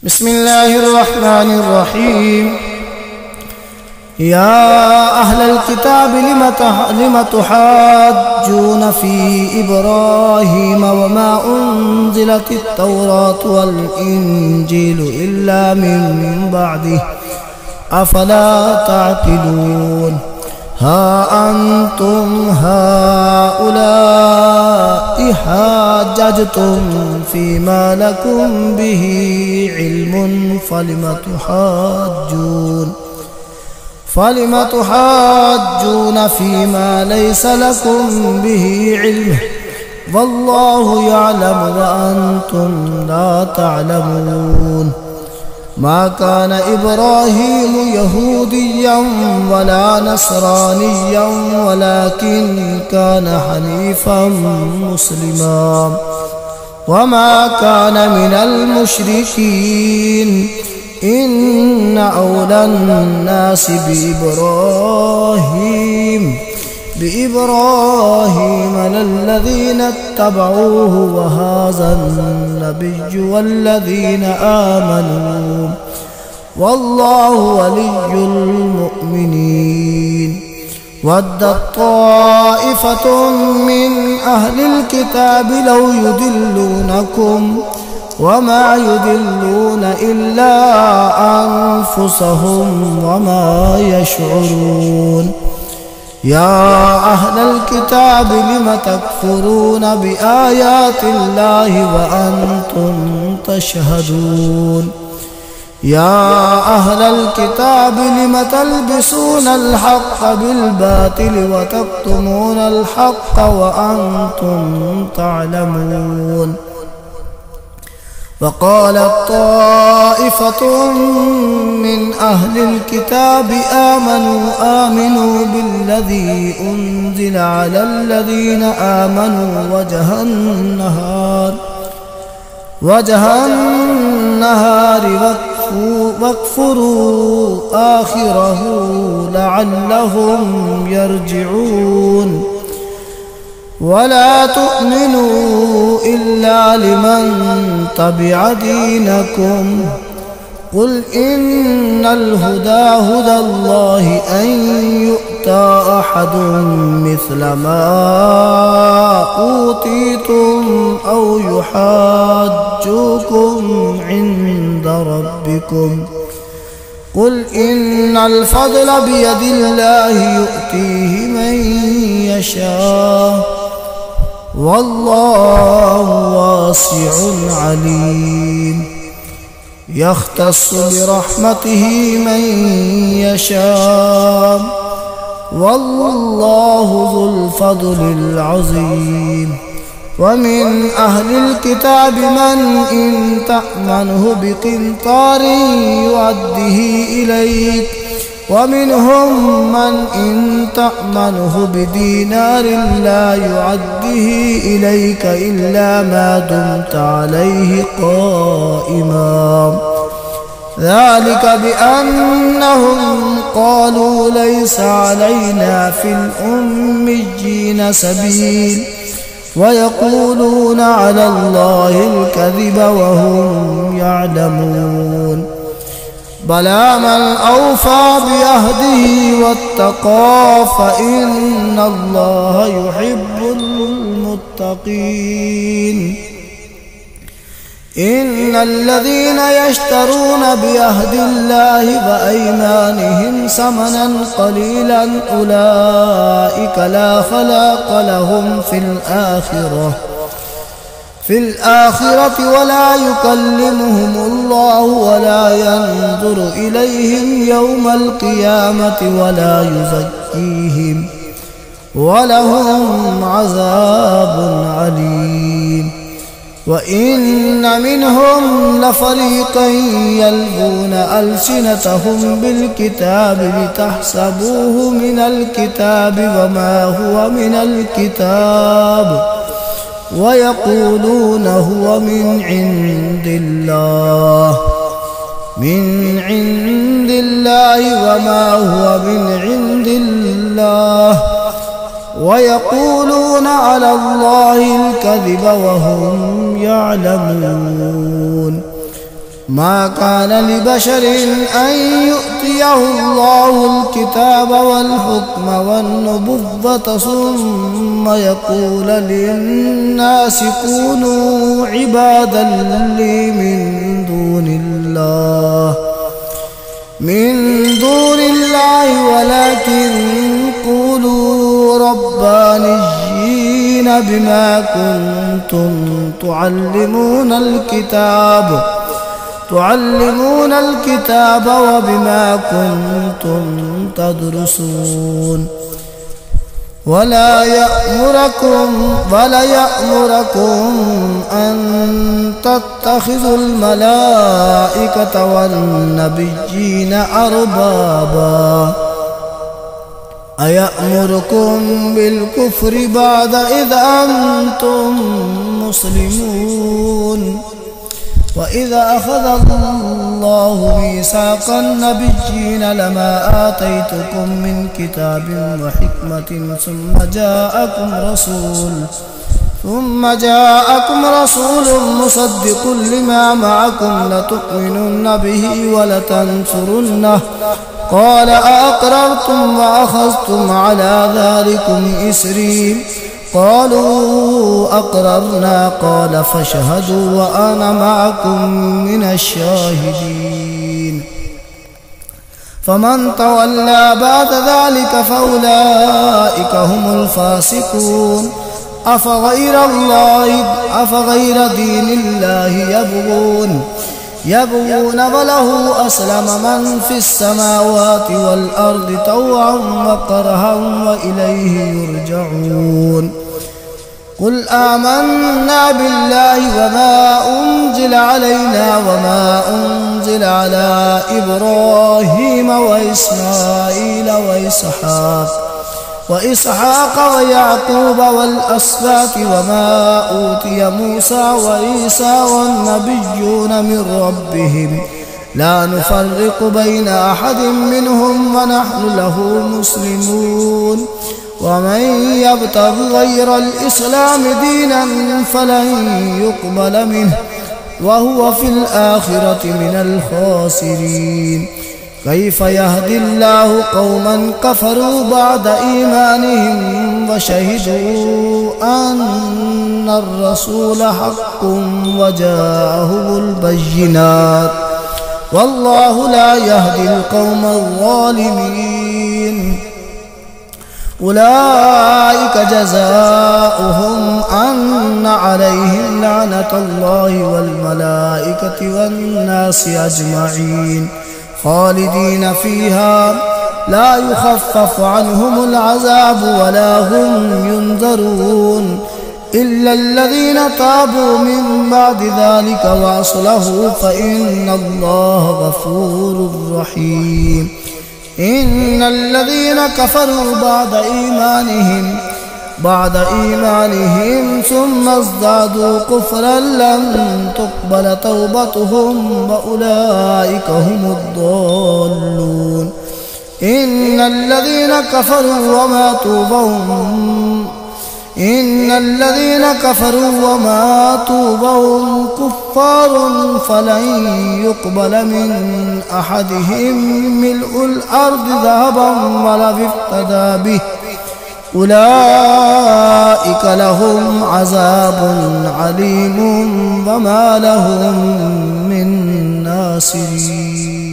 بسم الله الرحمن الرحيم. يا أهل الكتاب لم تحاجون في إبراهيم وما أنزلت التوراة والإنجيل إلا من بعده أفلا تعقلون. ها أنتم هؤلاء حاججتم فيما لكم به علم فلم تحاجون فيما ليس لكم به علم والله يعلم وأنتم لا تعلمون. ما كان إبراهيم يهوديا ولا نصرانيا ولكن كان حنيفا مسلما وما كان من المشركين. إن أولى الناس بإبراهيم للذين اتبعوه وهذا النبي والذين آمنوا والله ولي المؤمنين. ودت طائفة من أهل الكتاب لو يضلونكم وما يضلون إلا أنفسهم وما يشعرون. يا أهل الكتاب لم تكفرون بآيات الله وأنتم تشهدون. يا أهل الكتاب لم تلبسون الحق بالباطل وتكتمون الحق وأنتم تعلمون. وقالت طائفة من أهل الكتاب آمنوا بالذي أنزل على الذين آمنوا وجه النهار واكفروا آخره لعلهم يرجعون. ولا تؤمنوا إلا لمن تبع دينكم. قل إن الهدى هدى الله أن يؤتى أحد مثل ما أوتيتم أو يحاجوكم عند ربكم. قل إن الفضل بيد الله يؤتيه من يشاء والله واسع عليم. يختص برحمته من يشاء والله ذو الفضل العظيم. ومن أهل الكتاب من إن تأمنه بقنطار يؤده إليك ومنهم من إن تأمنه بدينار لا يعده إليك إلا ما دمت عليه قائما. ذلك بأنهم قالوا ليس علينا في الأميين سبيل ويقولون على الله الكذب وهم يعلمون. بلى من أوفى بعهده واتقى فإن الله يحب المتقين. إن الذين يشترون بعهد الله وأيمانهم ثمنا قليلا أولئك لا خلاق لهم في الآخرة ولا يكلمهم الله ولا ينظر إليهم يوم القيامة ولا يزكيهم ولهم عذاب عليم. وإن منهم لفريقا يلوون ألسنتهم بالكتاب لتحسبوه من الكتاب وما هو من الكتاب ويقولون هو من عند الله وما هو من عند الله ويقولون على الله الكذب وهم يعلمون. ما كان لبشر أن يؤتيه الله الكتاب والحكم والنبوة ثم يقول للناس كونوا عبادا لي من دون الله ولكن قولوا ربانيين بما كنتم تعلمون الكتاب وبما كنتم تدرسون ولا يأمركم أن تتخذوا الملائكة والنبيين أربابا أيأمركم بالكفر بعد إذ أنتم مسلمون وإذا أخذ الله ميثاق النبيين لما آتيتكم من كتاب وحكمة ثم جاءكم رسول مصدق لما معكم لتؤمنن به ولتنصرنه قال أأقررتم وأخذتم على ذلكم إسري قالوا أقررنا قال فاشهدوا وأنا معكم من الشاهدين فمن تولى بعد ذلك فأولئك هم الفاسقون أفغير دين الله يبغون وله أسلم من في السماوات والأرض طوعا وكرها وإليه يرجعون قل آمنا بالله وما أنزل علينا وما أنزل على إبراهيم وإسماعيل وإسحاق ويعقوب والأسباط وما أوتي موسى وعيسى والنبيون من ربهم لا نفرق بين أحد منهم ونحن له مسلمون ومن يبتغ غير الإسلام دينا فلن يقبل منه وهو في الآخرة من الخاسرين كيف يهدي الله قوما كفروا بعد إيمانهم وشهدوا أن الرسول حق وجاءهم البينات والله لا يهدي القوم الظالمين أولئك جزاؤهم أن عليهم لعنة الله والملائكة والناس أجمعين خالدين فيها لا يخفف عنهم العذاب ولا هم ينذرون إلا الذين تابوا من بعد ذلك وأصلحوا فإن الله غفور رحيم إن الذين كفروا بعد إيمانهم ثم ازدادوا كفرا لن تقبل توبتهم وأولئك هم الضالون إن الذين كفروا وماتوا وهم كفار فلن يقبل من أحدهم ملء الأرض ذهبا ولو افتدى به أولئك لهم عذاب عليم وما لهم من ناصرين.